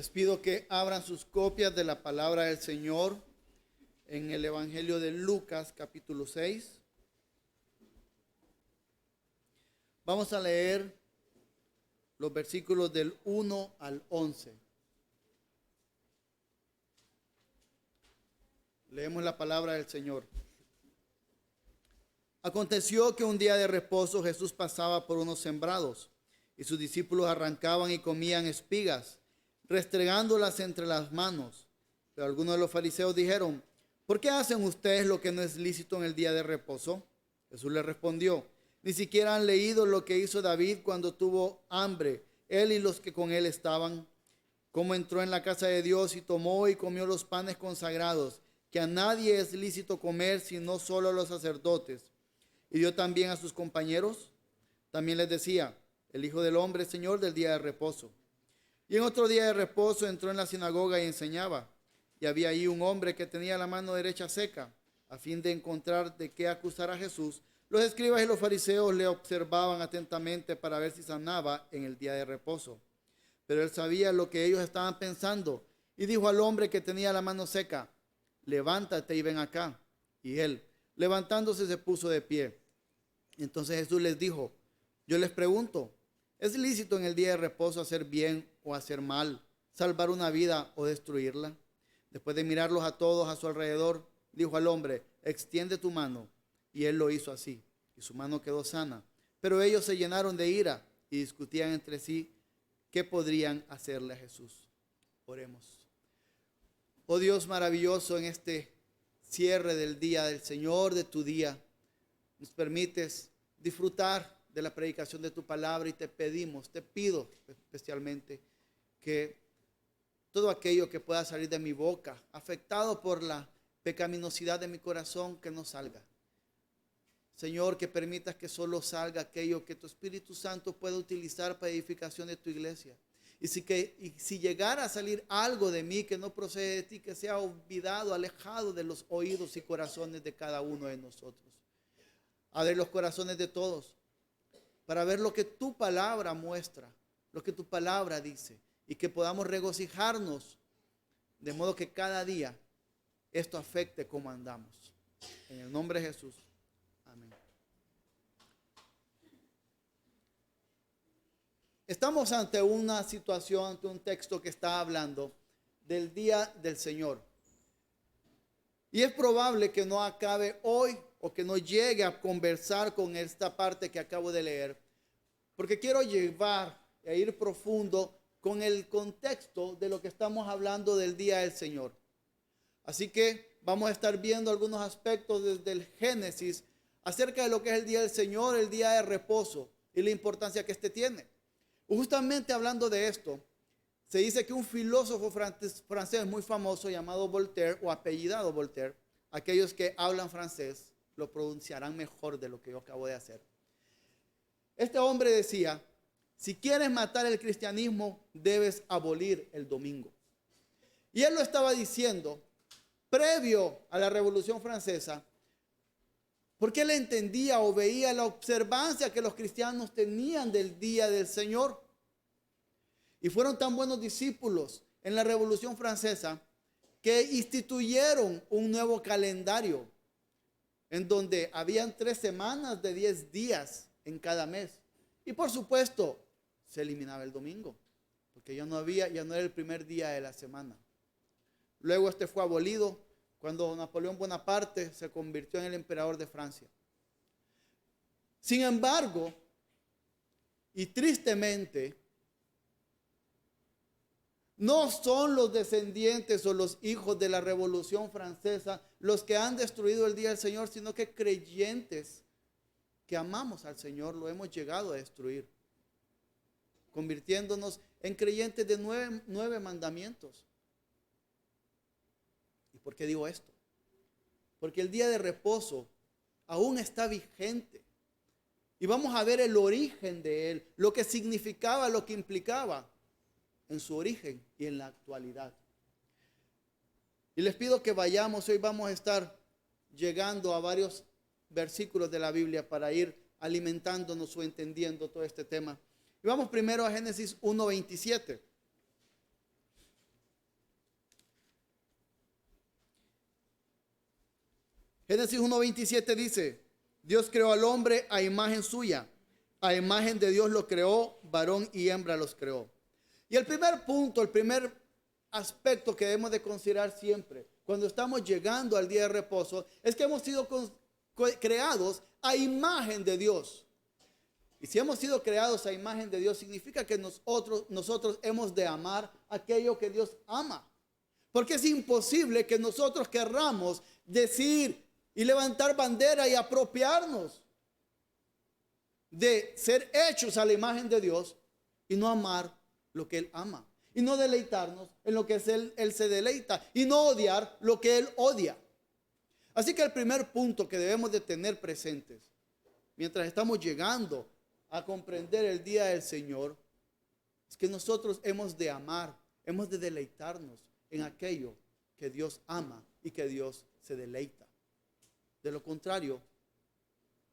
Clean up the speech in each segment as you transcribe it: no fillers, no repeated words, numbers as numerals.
Les pido que abran sus copias de la palabra del Señor en el Evangelio de Lucas, capítulo 6. Vamos a leer los versículos del 1 al 11. Leemos la palabra del Señor. Aconteció que un día de reposo Jesús pasaba por unos sembrados, y sus discípulos arrancaban y comían espigas, restregándolas entre las manos. Pero algunos de los fariseos dijeron: ¿por qué hacen ustedes lo que no es lícito en el día de reposo? Jesús les respondió: ni siquiera han leído lo que hizo David cuando tuvo hambre, él y los que con él estaban, cómo entró en la casa de Dios y tomó y comió los panes consagrados, que a nadie es lícito comer sino solo a los sacerdotes, y dio también a sus compañeros. También les decía: el Hijo del Hombre es Señor del día de reposo. Y en otro día de reposo entró en la sinagoga y enseñaba. Y había ahí un hombre que tenía la mano derecha seca. A fin de encontrar de qué acusar a Jesús, los escribas y los fariseos le observaban atentamente para ver si sanaba en el día de reposo. Pero él sabía lo que ellos estaban pensando y dijo al hombre que tenía la mano seca: levántate y ven acá. Y él, levantándose, se puso de pie. Entonces Jesús les dijo: yo les pregunto, ¿es lícito en el día de reposo hacer bien o hacer mal, salvar una vida o destruirla? Después de mirarlos a todos a su alrededor, dijo al hombre: extiende tu mano. Y él lo hizo así, y su mano quedó sana. Pero ellos se llenaron de ira y discutían entre sí qué podrían hacerle a Jesús. Oremos. Oh Dios maravilloso, en este cierre del día del Señor, de tu día, nos permites disfrutar de la predicación de tu palabra y te pido especialmente que todo aquello que pueda salir de mi boca, afectado por la pecaminosidad de mi corazón, que no salga. Señor, que permitas que solo salga aquello que tu Espíritu Santo pueda utilizar para edificación de tu iglesia. Y si llegara a salir algo de mí que no procede de ti, que sea olvidado, alejado de los oídos y corazones de cada uno de nosotros. Abre los corazones de todos para ver lo que tu palabra muestra, lo que tu palabra dice, y que podamos regocijarnos de modo que cada día esto afecte cómo andamos. En el nombre de Jesús. Amén. Estamos ante una situación, ante un texto que está hablando del día del Señor. Y es probable que no acabe hoy o que no llegue a conversar con esta parte que acabo de leer, porque quiero llevar e ir profundo con el contexto de lo que estamos hablando del día del Señor. Así que vamos a estar viendo algunos aspectos desde el Génesis acerca de lo que es el día del Señor, el día de reposo y la importancia que este tiene. Justamente hablando de esto, se dice que un filósofo francés muy famoso llamado Voltaire, o apellidado Voltaire, aquellos que hablan francés lo pronunciarán mejor de lo que yo acabo de hacer. Este hombre decía: si quieres matar el cristianismo, debes abolir el domingo. Y él lo estaba diciendo previo a la Revolución Francesa, porque él entendía o veía la observancia que los cristianos tenían del día del Señor. Y fueron tan buenos discípulos en la Revolución Francesa que instituyeron un nuevo calendario en donde habían 3 semanas de 10 días en cada mes. Y por supuesto, se eliminaba el domingo, porque ya no era el primer día de la semana. Luego este fue abolido cuando Napoleón Bonaparte se convirtió en el emperador de Francia. Sin embargo, y tristemente, no son los descendientes o los hijos de la Revolución Francesa los que han destruido el día del Señor, sino que creyentes que amamos al Señor lo hemos llegado a destruir, convirtiéndonos en creyentes de 9 mandamientos. ¿Y por qué digo esto? Porque el día de reposo aún está vigente. Y vamos a ver el origen de él, lo que significaba, lo que implicaba en su origen y en la actualidad. Y les pido que vayamos, hoy vamos a estar llegando a varios versículos de la Biblia para ir alimentándonos o entendiendo todo este tema. Y vamos primero a Génesis 1:27. Génesis 1:27 dice, Dios creó al hombre a imagen suya. A imagen de Dios lo creó, varón y hembra los creó. Y el primer punto, el primer aspecto que debemos de considerar siempre, cuando estamos llegando al día de reposo, es que hemos sido creados a imagen de Dios. Y si hemos sido creados a imagen de Dios, significa que nosotros hemos de amar aquello que Dios ama. Porque es imposible que nosotros querramos decir y levantar bandera y apropiarnos de ser hechos a la imagen de Dios y no amar lo que Él ama. Y no deleitarnos en lo que Él se deleita. Y no odiar lo que Él odia. Así que el primer punto que debemos de tener presentes, mientras estamos llegando a comprender el día del Señor, es que nosotros hemos de amar, hemos de deleitarnos en aquello que Dios ama y que Dios se deleita. De lo contrario,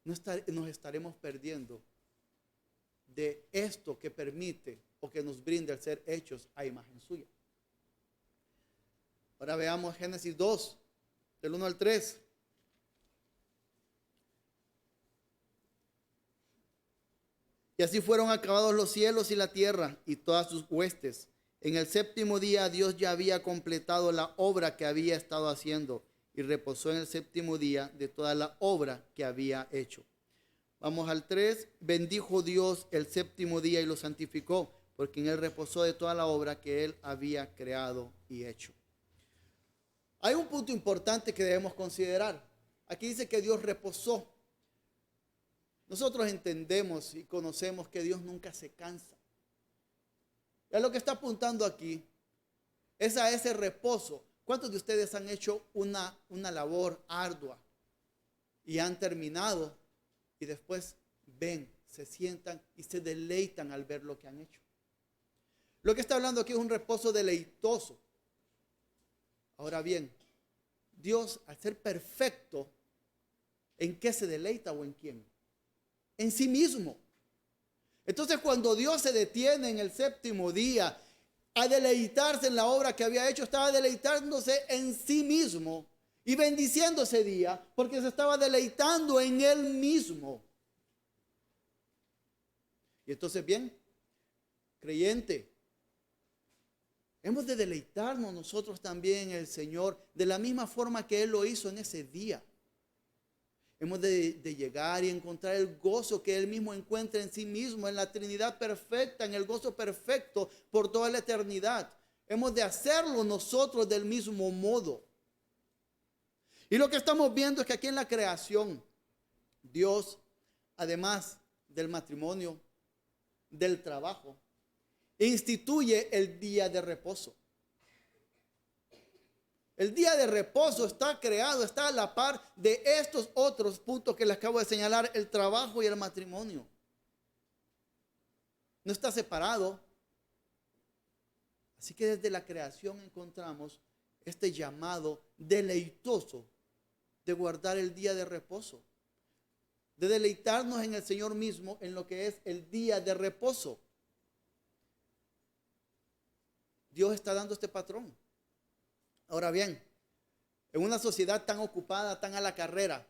nos estaremos perdiendo de esto que permite o que nos brinda el ser hechos a imagen suya. Ahora veamos Génesis 2, del 1 al 3. Y así fueron acabados los cielos y la tierra y todas sus huestes. En el séptimo día Dios ya había completado la obra que había estado haciendo y reposó en el séptimo día de toda la obra que había hecho. Vamos al 3. Bendijo Dios el séptimo día y lo santificó, porque en él reposó de toda la obra que él había creado y hecho. Hay un punto importante que debemos considerar. Aquí dice que Dios reposó. Nosotros entendemos y conocemos que Dios nunca se cansa. Y a lo que está apuntando aquí es a ese reposo. ¿Cuántos de ustedes han hecho una labor ardua y han terminado y después ven, se sientan y se deleitan al ver lo que han hecho? Lo que está hablando aquí es un reposo deleitoso. Ahora bien, Dios, al ser perfecto, ¿en qué se deleita o en quién? En sí mismo. Entonces, cuando Dios se detiene en el séptimo día a deleitarse en la obra que había hecho, estaba deleitándose en sí mismo y bendiciendo ese día porque se estaba deleitando en él mismo. Y entonces, bien, creyente, hemos de deleitarnos nosotros también en el Señor de la misma forma que Él lo hizo en ese día. Hemos de llegar y encontrar el gozo que Él mismo encuentra en sí mismo, en la Trinidad perfecta, en el gozo perfecto por toda la eternidad. Hemos de hacerlo nosotros del mismo modo. Y lo que estamos viendo es que aquí en la creación, Dios, además del matrimonio, del trabajo, instituye el día de reposo. El día de reposo está creado, está a la par de estos otros puntos que les acabo de señalar, el trabajo y el matrimonio. No está separado. Así que desde la creación encontramos este llamado deleitoso de guardar el día de reposo, de deleitarnos en el Señor mismo en lo que es el día de reposo. Dios está dando este patrón. Ahora bien, en una sociedad tan ocupada, tan a la carrera,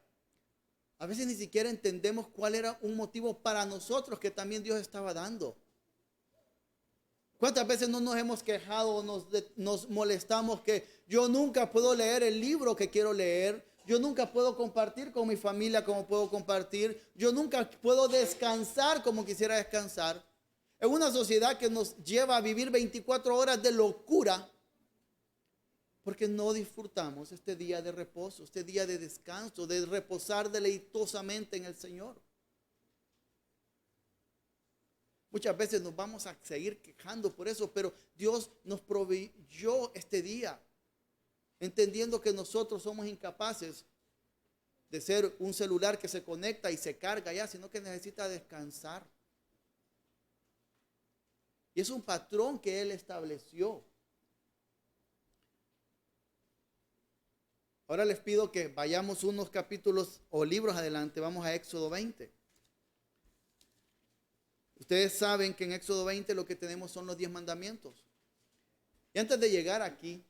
a veces ni siquiera entendemos cuál era un motivo para nosotros que también Dios estaba dando. ¿Cuántas veces no nos hemos quejado o nos molestamos que yo nunca puedo leer el libro que quiero leer? Yo nunca puedo compartir con mi familia como puedo compartir. Yo nunca puedo descansar como quisiera descansar. En una sociedad que nos lleva a vivir 24 horas de locura, porque no disfrutamos este día de reposo, este día de descanso, de reposar deleitosamente en el Señor. Muchas veces nos vamos a seguir quejando por eso, pero Dios nos proveyó este día, entendiendo que nosotros somos incapaces de ser un celular que se conecta y se carga ya, sino que necesita descansar. Y es un patrón que Él estableció. Ahora les pido que vayamos unos capítulos o libros adelante. Vamos a Éxodo 20. Ustedes saben que en Éxodo 20 lo que tenemos son los 10 mandamientos. Y antes de llegar aquí,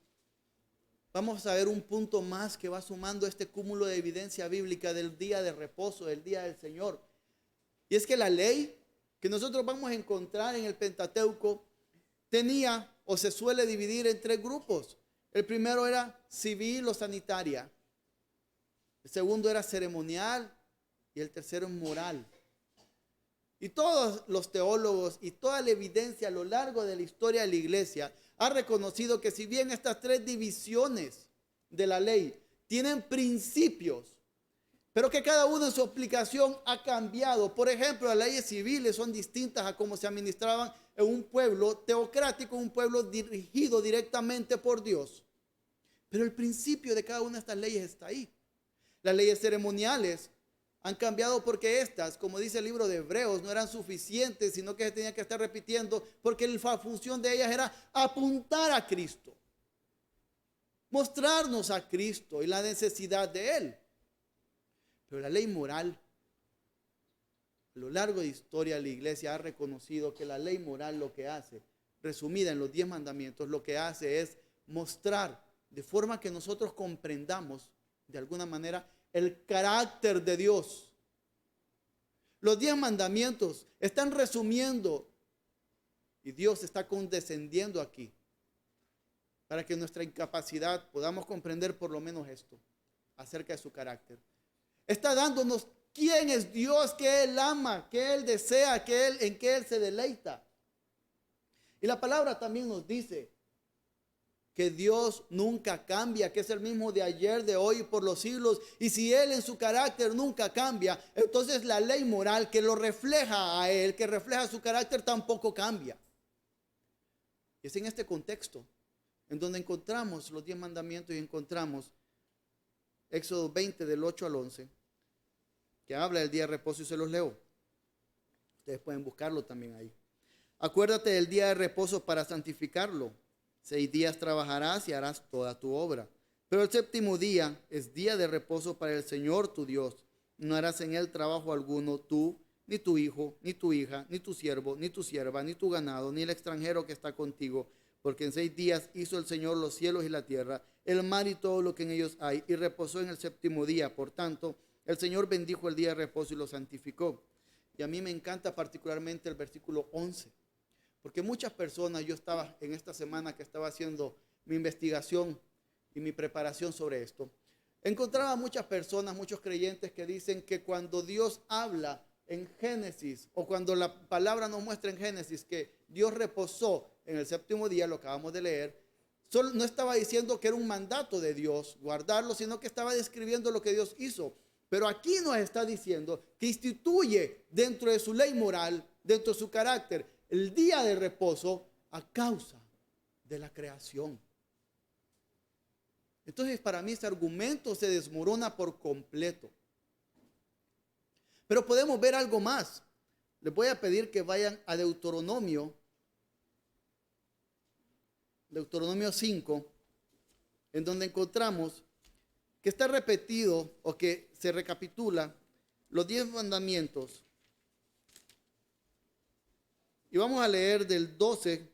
vamos a ver un punto más que va sumando este cúmulo de evidencia bíblica del día de reposo, del día del Señor. Y es que la ley que nosotros vamos a encontrar en el Pentateuco tenía o se suele dividir en tres grupos. El primero era civil o sanitaria. El segundo era ceremonial y el tercero es moral. Y todos los teólogos y toda la evidencia a lo largo de la historia de la iglesia ha reconocido que si bien estas tres divisiones de la ley tienen principios, pero que cada uno en su aplicación ha cambiado. Por ejemplo, las leyes civiles son distintas a cómo se administraban en un pueblo teocrático, un pueblo dirigido directamente por Dios. Pero el principio de cada una de estas leyes está ahí. Las leyes ceremoniales han cambiado porque estas, como dice el libro de Hebreos, no eran suficientes, sino que se tenía que estar repitiendo porque la función de ellas era apuntar a Cristo, mostrarnos a Cristo y la necesidad de Él. Pero la ley moral, a lo largo de la historia de la iglesia ha reconocido que la ley moral lo que hace, resumida en los 10 mandamientos, lo que hace es mostrar de forma que nosotros comprendamos de alguna manera el carácter de Dios. Los 10 mandamientos están resumiendo y Dios está condescendiendo aquí para que nuestra incapacidad podamos comprender por lo menos esto acerca de su carácter. Está dándonos quién es Dios, que Él ama, que Él desea, en que Él se deleita. Y la palabra también nos dice que Dios nunca cambia, que es el mismo de ayer, de hoy y por los siglos. Y si Él en su carácter nunca cambia, entonces la ley moral que lo refleja a Él, que refleja su carácter, tampoco cambia. Y es en este contexto en donde encontramos los 10 mandamientos y encontramos Éxodo 20 del 8 al 11, que habla del día de reposo y se los leo. Ustedes pueden buscarlo también ahí. Acuérdate del día de reposo para santificarlo. 6 días trabajarás y harás toda tu obra. Pero el séptimo día es día de reposo para el Señor tu Dios. No harás en él trabajo alguno, tú, ni tu hijo, ni tu hija, ni tu siervo, ni tu sierva, ni tu ganado, ni el extranjero que está contigo. Porque en 6 días hizo el Señor los cielos y la tierra, el mar y todo lo que en ellos hay, y reposó en el séptimo día. Por tanto, el Señor bendijo el día de reposo y lo santificó. Y a mí me encanta particularmente el versículo 11. Porque muchas personas, yo estaba en esta semana que estaba haciendo mi investigación y mi preparación sobre esto, encontraba muchas personas, muchos creyentes que dicen que cuando Dios habla en Génesis, o cuando la palabra nos muestra en Génesis que Dios reposó en el séptimo día, lo acabamos de leer, solo no estaba diciendo que era un mandato de Dios guardarlo, sino que estaba describiendo lo que Dios hizo. Pero aquí nos está diciendo que instituye dentro de su ley moral, dentro de su carácter, el día de reposo a causa de la creación. Entonces, para mí ese argumento se desmorona por completo. Pero podemos ver algo más. Les voy a pedir que vayan a Deuteronomio 5, en donde encontramos que está repetido o que se recapitula los 10 mandamientos. Y vamos a leer del 12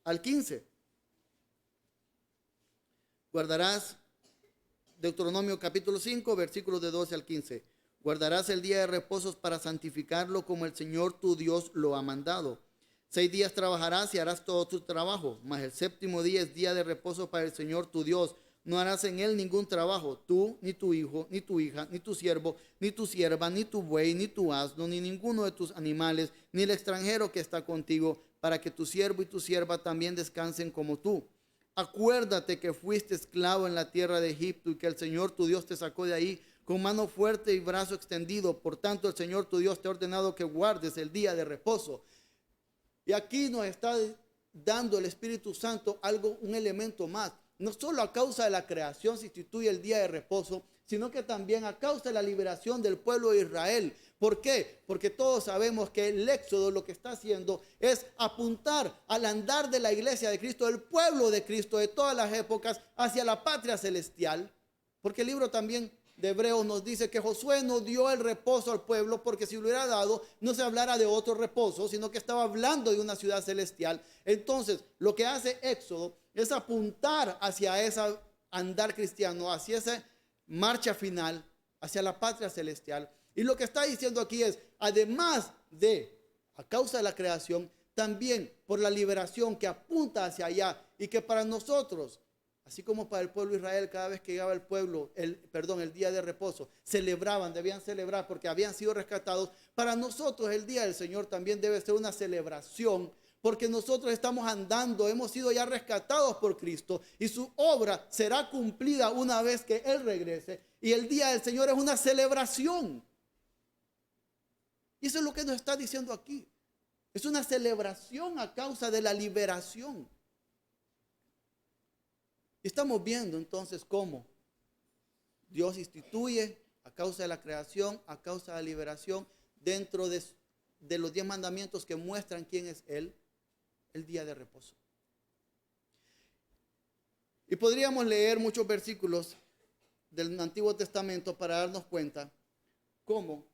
al 15. Guardarás, Deuteronomio capítulo 5, versículos de 12 al 15. Guardarás el día de reposos para santificarlo como el Señor tu Dios lo ha mandado. 6 días trabajarás y harás todo tu trabajo, mas el séptimo día es día de reposo para el Señor tu Dios. No harás en él ningún trabajo, tú, ni tu hijo, ni tu hija, ni tu siervo, ni tu sierva, ni tu buey, ni tu asno, ni ninguno de tus animales, ni el extranjero que está contigo, para que tu siervo y tu sierva también descansen como tú. Acuérdate que fuiste esclavo en la tierra de Egipto y que el Señor tu Dios te sacó de ahí con mano fuerte y brazo extendido. Por tanto, el Señor tu Dios te ha ordenado que guardes el día de reposo. Y aquí nos está dando el Espíritu Santo un elemento más. No solo a causa de la creación se instituye el día de reposo, sino que también a causa de la liberación del pueblo de Israel. ¿Por qué? Porque todos sabemos que el Éxodo lo que está haciendo es apuntar al andar de la iglesia de Cristo, del pueblo de Cristo de todas las épocas, hacia la patria celestial. Porque el libro también de Hebreos nos dice que Josué no dio el reposo al pueblo, porque si lo hubiera dado, no se hablara de otro reposo, sino que estaba hablando de una ciudad celestial. Entonces, lo que hace Éxodo es apuntar hacia ese andar cristiano, hacia esa marcha final, hacia la patria celestial. Y lo que está diciendo aquí es, además de, a causa de la creación, también por la liberación que apunta hacia allá y que para nosotros, así como para el pueblo de Israel, cada vez que llegaba el día de reposo, celebraban, debían celebrar porque habían sido rescatados. Para nosotros el día del Señor también debe ser una celebración, porque nosotros estamos andando, hemos sido ya rescatados por Cristo y su obra será cumplida una vez que Él regrese. Y el día del Señor es una celebración. Y eso es lo que nos está diciendo aquí. Es una celebración a causa de la liberación. Estamos viendo entonces cómo Dios instituye a causa de la creación, a causa de la liberación, dentro de los 10 mandamientos que muestran quién es Él, el día de reposo. Y podríamos leer muchos versículos del Antiguo Testamento para darnos cuenta cómo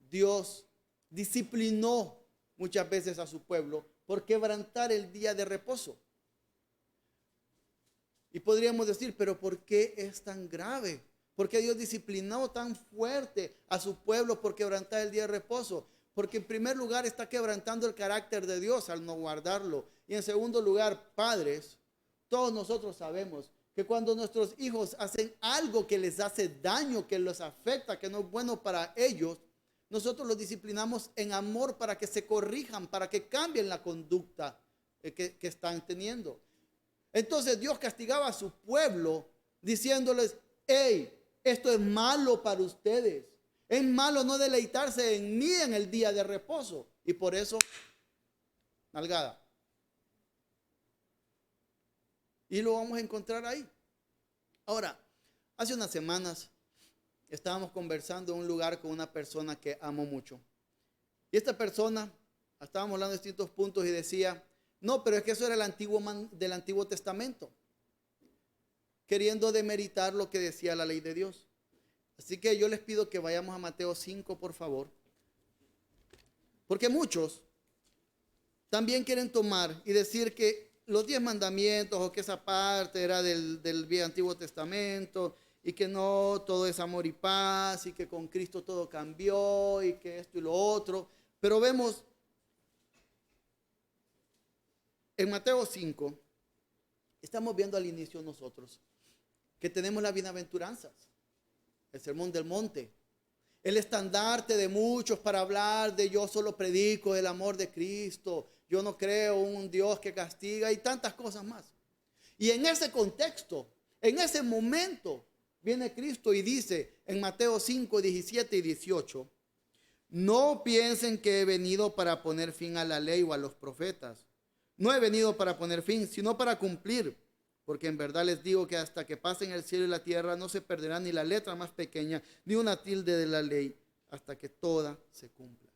Dios disciplinó muchas veces a su pueblo por quebrantar el día de reposo. Y podríamos decir, pero ¿por qué es tan grave? ¿Por qué Dios disciplinó tan fuerte a su pueblo por quebrantar el día de reposo? Porque en primer lugar está quebrantando el carácter de Dios al no guardarlo. Y en segundo lugar, padres, todos nosotros sabemos que cuando nuestros hijos hacen algo que les hace daño, que los afecta, que no es bueno para ellos, nosotros los disciplinamos en amor para que se corrijan, para que cambien la conducta que están teniendo. Entonces Dios castigaba a su pueblo diciéndoles, hey, esto es malo para ustedes. Es malo no deleitarse en mí en el día de reposo. Y por eso, nalgada. Y lo vamos a encontrar ahí. Ahora, hace unas semanas estábamos conversando en un lugar con una persona que amo mucho. Y esta persona, estábamos hablando de distintos puntos y decía, no, pero es que eso era del Antiguo Testamento, queriendo demeritar lo que decía la ley de Dios. Así que yo les pido que vayamos a Mateo 5, por favor. Porque muchos también quieren tomar y decir que los 10 mandamientos o que esa parte era del Antiguo Testamento y que no todo es amor y paz y que con Cristo todo cambió y que esto y lo otro. Pero vemos en Mateo 5, estamos viendo al inicio nosotros que tenemos las bienaventuranzas, el sermón del monte, el estandarte de muchos para hablar de yo solo predico el amor de Cristo, yo no creo un Dios que castiga y tantas cosas más. Y en ese contexto, en ese momento, viene Cristo y dice en Mateo 5, 17 y 18, no piensen que he venido para poner fin a la ley o a los profetas. No he venido para poner fin, sino para cumplir. Porque en verdad les digo que hasta que pasen el cielo y la tierra no se perderá ni la letra más pequeña, ni una tilde de la ley, hasta que toda se cumpla.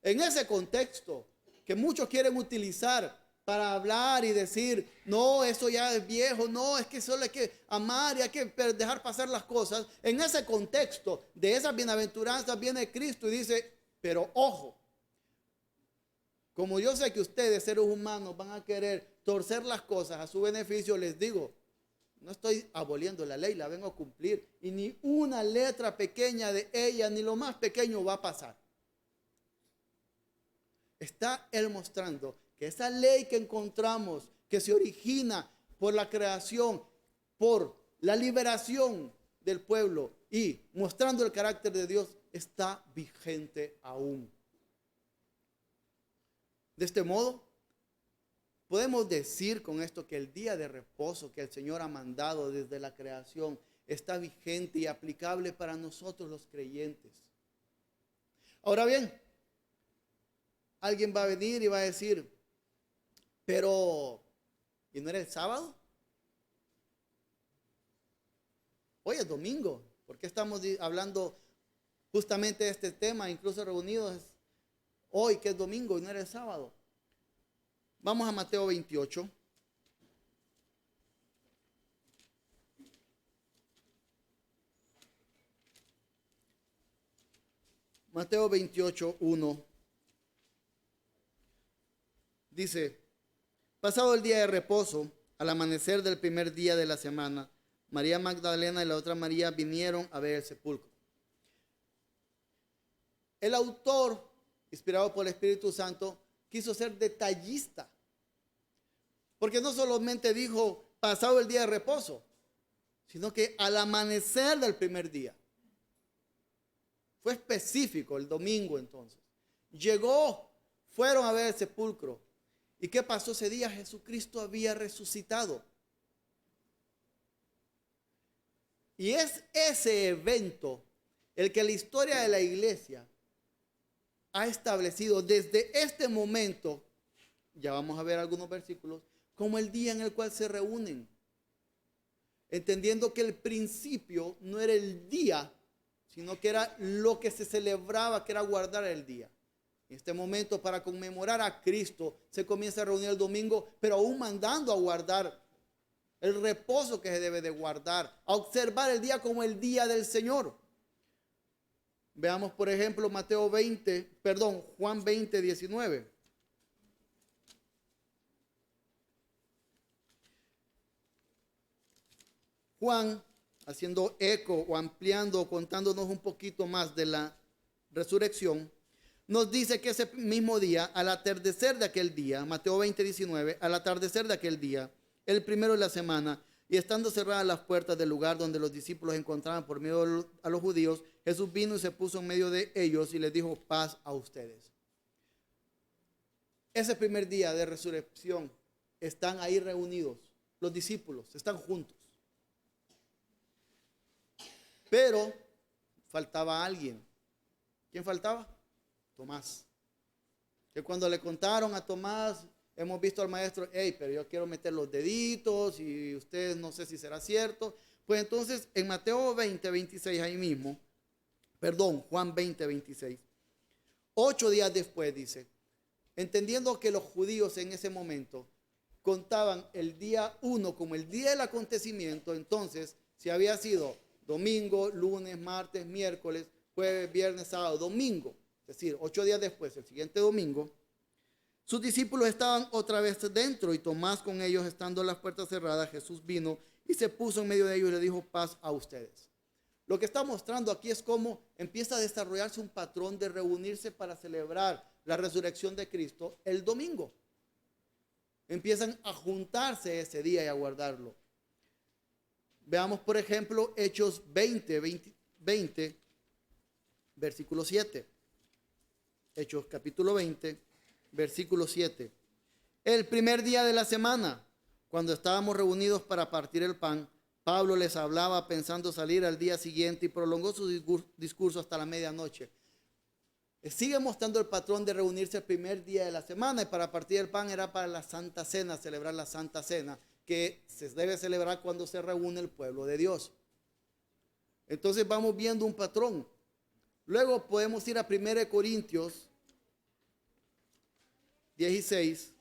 En ese contexto que muchos quieren utilizar para hablar y decir, no, eso ya es viejo, no, es que solo hay que amar y hay que dejar pasar las cosas. En ese contexto de esas bienaventuranzas viene Cristo y dice, pero ojo, como yo sé que ustedes, seres humanos, van a querer torcer las cosas a su beneficio, les digo, no estoy aboliendo la ley, la vengo a cumplir. Y ni una letra pequeña de ella, ni lo más pequeño va a pasar. Está él mostrando que esa ley que encontramos, que se origina por la creación, por la liberación del pueblo y mostrando el carácter de Dios, está vigente aún. De este modo, podemos decir con esto que el día de reposo que el Señor ha mandado desde la creación está vigente y aplicable para nosotros los creyentes. Ahora bien, alguien va a venir y va a decir, pero, ¿y no era el sábado? Hoy es domingo. ¿Por qué estamos hablando justamente de este tema, incluso reunidos hoy que es domingo y no era el sábado? Vamos a Mateo 28. Mateo 28, 1. Dice, Pasado el día de reposo, al amanecer del primer día de la semana, María Magdalena y la otra María vinieron a ver el sepulcro. El autor, inspirado por el Espíritu Santo, quiso ser detallista, porque no solamente dijo pasado el día de reposo, sino que al amanecer del primer día. Fue específico el domingo entonces. Llegó, fueron a ver el sepulcro. ¿Y qué pasó ese día? Jesucristo había resucitado. Y es ese evento el que la historia de la iglesia ha establecido desde este momento, ya vamos a ver algunos versículos, como el día en el cual se reúnen. Entendiendo que el principio no era el día, sino que era lo que se celebraba, que era guardar el día. En este momento, para conmemorar a Cristo, se comienza a reunir el domingo, pero aún mandando a guardar el reposo que se debe de guardar, a observar el día como el día del Señor. Veamos, por ejemplo, Juan 20, 19. Juan, haciendo eco o ampliando, contándonos un poquito más de la resurrección, nos dice que ese mismo día, al atardecer de aquel día, Mateo 20, 19, al atardecer de aquel día, el primero de la semana, y estando cerradas las puertas del lugar donde los discípulos encontraban por miedo a los judíos, Jesús vino y se puso en medio de ellos y les dijo: paz a ustedes. Ese primer día de resurrección están ahí reunidos, los discípulos están juntos. Pero faltaba alguien. ¿Quién faltaba? Tomás. Que cuando le contaron a Tomás, hemos visto al maestro, hey, pero yo quiero meter los deditos y ustedes no sé si será cierto. Pues entonces en Mateo 20, 26, ahí mismo, Juan 20, 26, 8 días después dice, entendiendo que los judíos en ese momento contaban el día 1 como el día del acontecimiento, entonces si había sido domingo, lunes, martes, miércoles, jueves, viernes, sábado, domingo, es decir, 8 días después, el siguiente domingo, sus discípulos estaban otra vez dentro y Tomás con ellos, estando las puertas cerradas, Jesús vino y se puso en medio de ellos y le dijo: paz a ustedes. Lo que está mostrando aquí es cómo empieza a desarrollarse un patrón de reunirse para celebrar la resurrección de Cristo el domingo. Empiezan a juntarse ese día y a guardarlo. Veamos, por ejemplo, Hechos 20, versículo 7. Hechos capítulo 20, versículo 7. El primer día de la semana, cuando estábamos reunidos para partir el pan, Pablo les hablaba pensando salir al día siguiente y prolongó su discurso hasta la medianoche. Sigue mostrando el patrón de reunirse el primer día de la semana, y para partir el pan era para la Santa Cena, celebrar la Santa Cena, que se debe celebrar cuando se reúne el pueblo de Dios. Entonces vamos viendo un patrón. Luego podemos ir a 1 Corintios 16,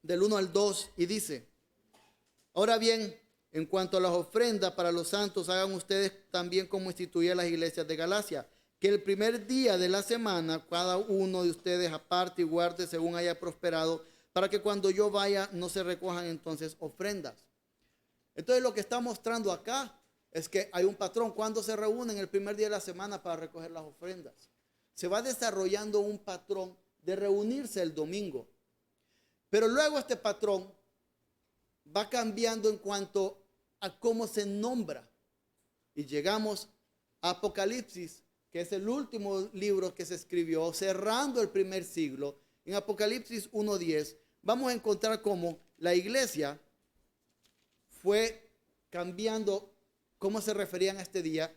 del 1 al 2, y dice: ahora bien, en cuanto a las ofrendas para los santos, hagan ustedes también como instituían las iglesias de Galacia, que el primer día de la semana cada uno de ustedes aparte y guarde según haya prosperado, para que cuando yo vaya no se recojan entonces ofrendas. Entonces lo que está mostrando acá es que hay un patrón. Cuando se reúnen el primer día de la semana para recoger las ofrendas, se va desarrollando un patrón de reunirse el domingo. Pero luego este patrón va cambiando en cuanto a cómo se nombra. Y llegamos a Apocalipsis, que es el último libro que se escribió, cerrando el primer siglo. En Apocalipsis 1:10 vamos a encontrar cómo la iglesia fue cambiando cómo se referían a este día.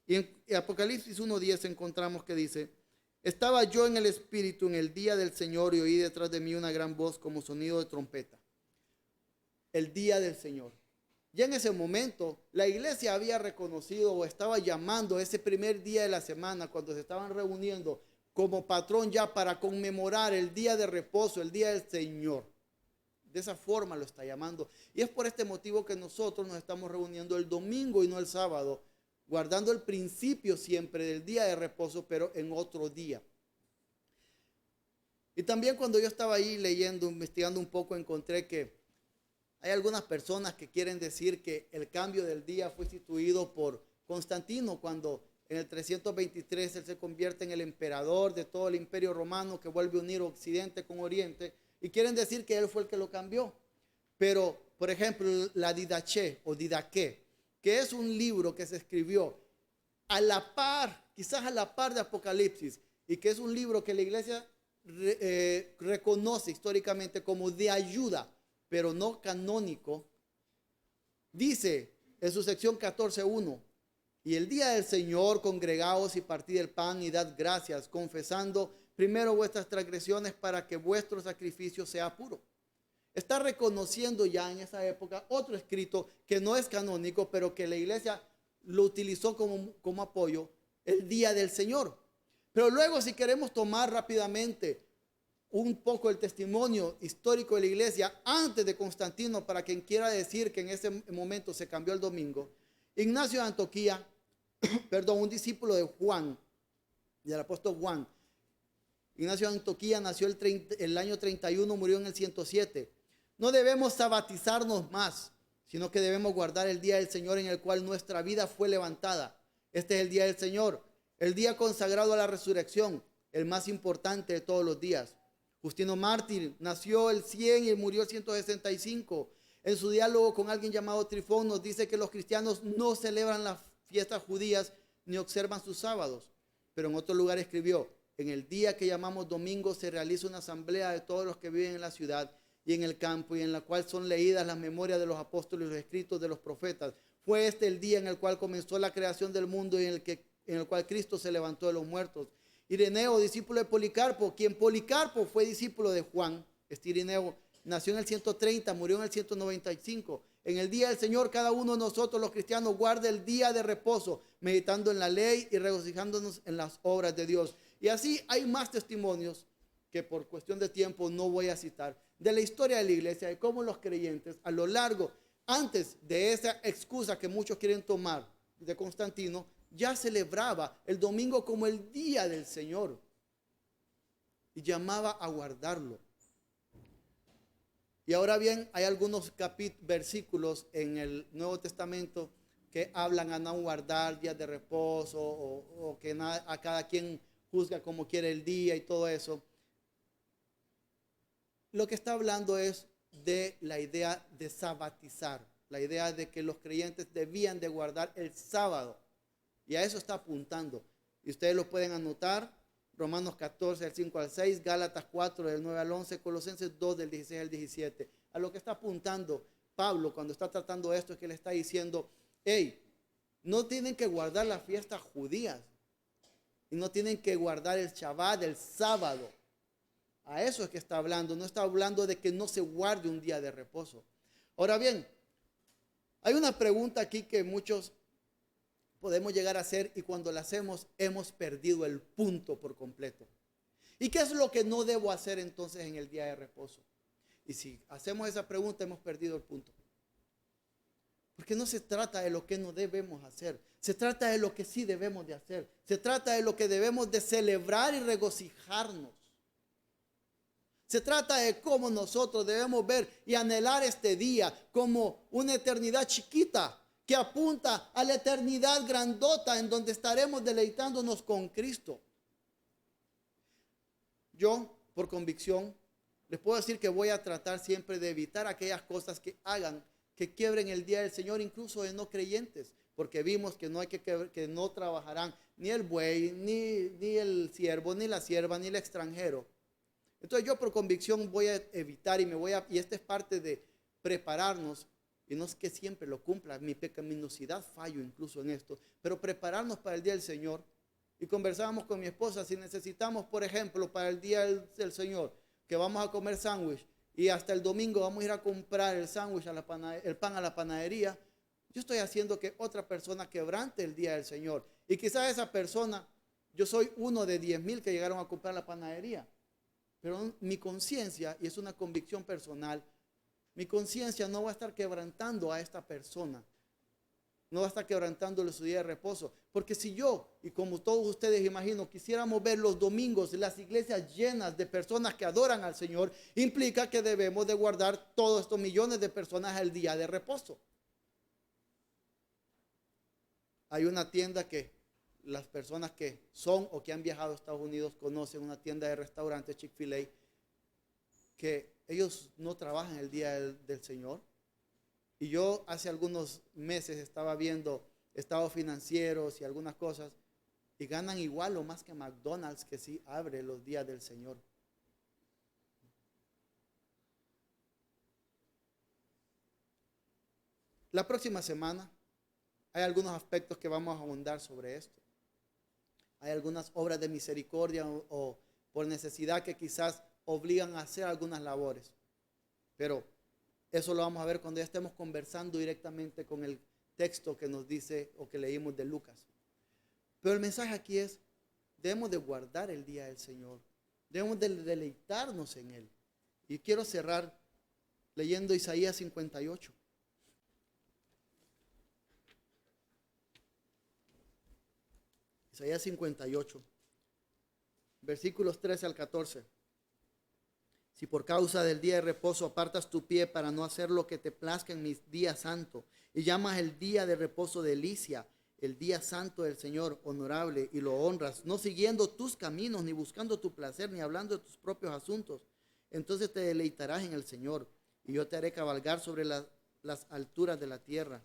Y en Apocalipsis 1:10 encontramos que dice: estaba yo en el Espíritu en el día del Señor y oí detrás de mí una gran voz como sonido de trompeta. El día del Señor. Ya en ese momento la iglesia había reconocido o estaba llamando ese primer día de la semana, cuando se estaban reuniendo, como patrón ya para conmemorar el día de reposo, el día del Señor. De esa forma lo está llamando. Y es por este motivo que nosotros nos estamos reuniendo el domingo y no el sábado, guardando el principio siempre del día de reposo, pero en otro día. Y también cuando yo estaba ahí leyendo, investigando un poco, encontré que hay algunas personas que quieren decir que el cambio del día fue instituido por Constantino cuando en el 323 él se convierte en el emperador de todo el imperio romano que vuelve a unir Occidente con Oriente, y quieren decir que él fue el que lo cambió. Pero, por ejemplo, la Didaché o Didaqué, que es un libro que se escribió a la par, quizás a la par de Apocalipsis, y que es un libro que la iglesia reconoce históricamente como de ayuda, pero no canónico, dice en su sección 14.1: y el día del Señor congregaos y partid el pan y dad gracias, confesando primero vuestras transgresiones para que vuestro sacrificio sea puro. Está reconociendo ya en esa época otro escrito que no es canónico, pero que la iglesia lo utilizó como apoyo, el día del Señor. Pero luego, si queremos tomar rápidamente un poco el testimonio histórico de la iglesia antes de Constantino, para quien quiera decir que en ese momento se cambió el domingo, Ignacio de Antioquía, un discípulo de Juan, del apóstol Juan. Ignacio de Antioquía nació el año 31, murió en el 107. No debemos sabatizarnos más, sino que debemos guardar el día del Señor en el cual nuestra vida fue levantada. Este es el día del Señor, el día consagrado a la resurrección, el más importante de todos los días. Justino Mártir nació el 100 y murió el 165. En su diálogo con alguien llamado Trifón nos dice que los cristianos no celebran las fiestas judías ni observan sus sábados. Pero en otro lugar escribió: en el día que llamamos domingo se realiza una asamblea de todos los que viven en la ciudad y en el campo, y en la cual son leídas las memorias de los apóstoles y los escritos de los profetas. Fue este el día en el cual comenzó la creación del mundo y en el cual Cristo se levantó de los muertos. Ireneo, discípulo de Policarpo, quien Policarpo fue discípulo de Juan. Este Ireneo nació en el 130, murió en el 195. En el día del Señor, cada uno de nosotros los cristianos guarda el día de reposo, meditando en la ley y regocijándonos en las obras de Dios. Y así hay más testimonios que por cuestión de tiempo no voy a citar, de la historia de la iglesia, de cómo los creyentes a lo largo, antes de esa excusa que muchos quieren tomar de Constantino, ya celebraba el domingo como el día del Señor y llamaba a guardarlo. Y ahora bien, hay algunos versículos en el Nuevo Testamento que hablan a no guardar días de reposo o que a cada quien juzga como quiere el día y todo eso. Lo que está hablando es de la idea de sabatizar, la idea de que los creyentes debían de guardar el sábado. Y a eso está apuntando. Y ustedes lo pueden anotar: Romanos 14, del 5 al 6, Gálatas 4, del 9 al 11, Colosenses 2, del 16 al 17. A lo que está apuntando Pablo cuando está tratando esto es que le está diciendo: hey, no tienen que guardar las fiestas judías y no tienen que guardar el Shabbat, el sábado. A eso es que está hablando. No está hablando de que no se guarde un día de reposo. Ahora bien, hay una pregunta aquí que muchos podemos llegar a hacer, y cuando la hacemos hemos perdido el punto por completo. ¿Y qué es lo que no debo hacer entonces en el día de reposo? Y si hacemos esa pregunta hemos perdido el punto. Porque no se trata de lo que no debemos hacer, se trata de lo que sí debemos de hacer. Se trata de lo que debemos de celebrar y regocijarnos. Se trata de cómo nosotros debemos ver y anhelar este día como una eternidad chiquita que apunta a la eternidad grandota en donde estaremos deleitándonos con Cristo. Yo, por convicción, les puedo decir que voy a tratar siempre de evitar aquellas cosas que hagan que quiebren el día del Señor, incluso de no creyentes, porque vimos que no hay que no trabajarán ni el buey, ni el siervo, ni la sierva, ni el extranjero. Entonces yo por convicción voy a evitar y esta es parte de prepararnos, y no es que siempre lo cumpla, mi pecaminosidad fallo incluso en esto, pero prepararnos para el día del Señor. Y conversábamos con mi esposa, si necesitamos, por ejemplo, para el día del Señor, que vamos a comer sándwich, y hasta el domingo vamos a ir a comprar el sándwich, el pan a la panadería, yo estoy haciendo que otra persona quebrante el día del Señor. Y quizás esa persona, yo soy uno de 10,000 que llegaron a comprar la panadería. Pero mi conciencia, y es una convicción personal, mi conciencia no va a estar quebrantando a esta persona. No va a estar quebrantándole su día de reposo. Porque si yo, y como todos ustedes imagino, quisiéramos ver los domingos las iglesias llenas de personas que adoran al Señor, implica que debemos de guardar todos estos millones de personas el día de reposo. Hay una tienda que las personas que son o que han viajado a Estados Unidos conocen, una tienda de restaurantes, Chick-fil-A, que ellos no trabajan el día del Señor. Y yo hace algunos meses estaba viendo estados financieros y algunas cosas, y ganan igual o más que McDonald's, que sí abre los días del Señor. La próxima semana hay algunos aspectos que vamos a ahondar sobre esto. Hay algunas obras de misericordia o por necesidad que quizás obligan a hacer algunas labores. Pero eso lo vamos a ver cuando ya estemos conversando directamente con el texto que nos dice o que leímos de Lucas. Pero el mensaje aquí es, debemos de guardar el día del Señor. Debemos de deleitarnos en Él. Y quiero cerrar leyendo Isaías 58. Isaías 58, versículos 13 al 14. Si por causa del día de reposo apartas tu pie para no hacer lo que te plazca en mis días santos, y llamas el día de reposo delicia, el día santo del Señor honorable, y lo honras, no siguiendo tus caminos, ni buscando tu placer, ni hablando de tus propios asuntos, entonces te deleitarás en el Señor, y yo te haré cabalgar sobre las alturas de la tierra,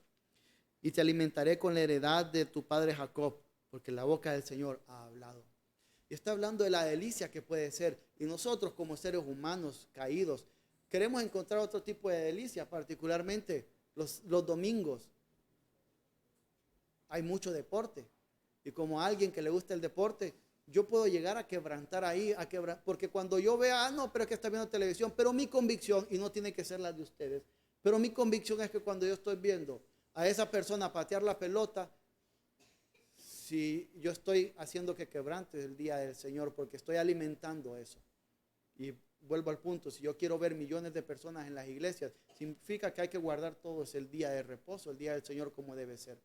y te alimentaré con la heredad de tu padre Jacob, porque la boca del Señor ha hablado. Y está hablando de la delicia que puede ser. Y nosotros como seres humanos caídos, queremos encontrar otro tipo de delicia, particularmente los domingos. Hay mucho deporte. Y como alguien que le gusta el deporte, yo puedo llegar a quebrantar ahí, porque cuando yo vea, no, pero es que está viendo televisión, pero mi convicción, y no tiene que ser la de ustedes, pero mi convicción es que cuando yo estoy viendo a esa persona patear la pelota, si yo estoy haciendo que quebrante el día del Señor, porque estoy alimentando eso. Y vuelvo al punto, si yo quiero ver millones de personas en las iglesias, significa que hay que guardar todo el día de reposo, el día del Señor como debe ser.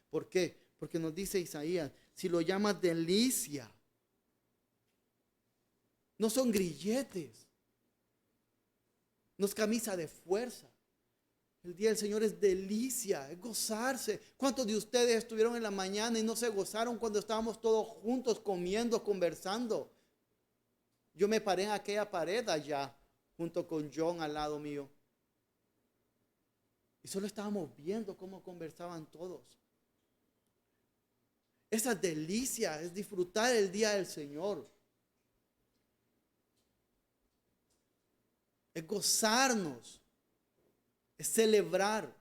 ¿Por qué? Porque nos dice Isaías, si lo llamas delicia, no son grilletes, no es camisa de fuerza. El día del Señor es delicia, es gozarse. ¿Cuántos de ustedes estuvieron en la mañana y no se gozaron cuando estábamos todos juntos comiendo, conversando? Yo me paré en aquella pared allá, junto con John al lado mío. Y solo estábamos viendo cómo conversaban todos. Esa delicia es disfrutar el día del Señor. Es gozarnos. Es celebrar.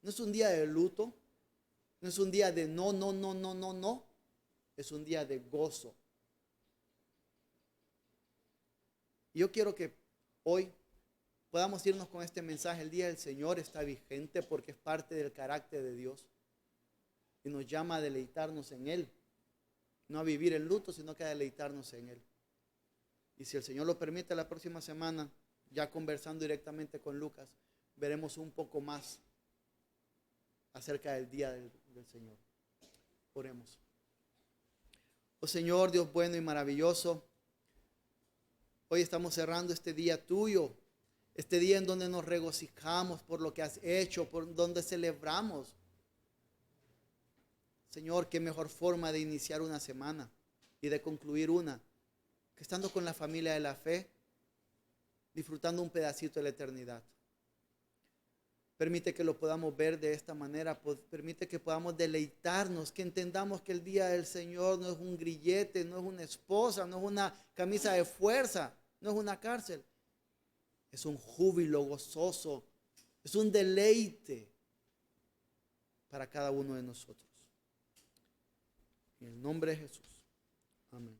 No es un día de luto. No es un día de no. Es un día de gozo. Y yo quiero que hoy podamos irnos con este mensaje. El día del Señor está vigente porque es parte del carácter de Dios. Y nos llama a deleitarnos en Él. No a vivir en luto, sino que a deleitarnos en Él. Y si el Señor lo permite, la próxima semana, ya conversando directamente con Lucas, veremos un poco más acerca del día del Señor. Oremos. Oh Señor, Dios bueno y maravilloso, hoy estamos cerrando este día tuyo, este día en donde nos regocijamos por lo que has hecho, por donde celebramos. Señor, qué mejor forma de iniciar una semana y de concluir una, que estando con la familia de la fe, disfrutando un pedacito de la eternidad. Permite que lo podamos ver de esta manera, permite que podamos deleitarnos, que entendamos que el día del Señor no es un grillete, no es una esposa, no es una camisa de fuerza, no es una cárcel. Es un júbilo gozoso, es un deleite para cada uno de nosotros. En el nombre de Jesús. Amén.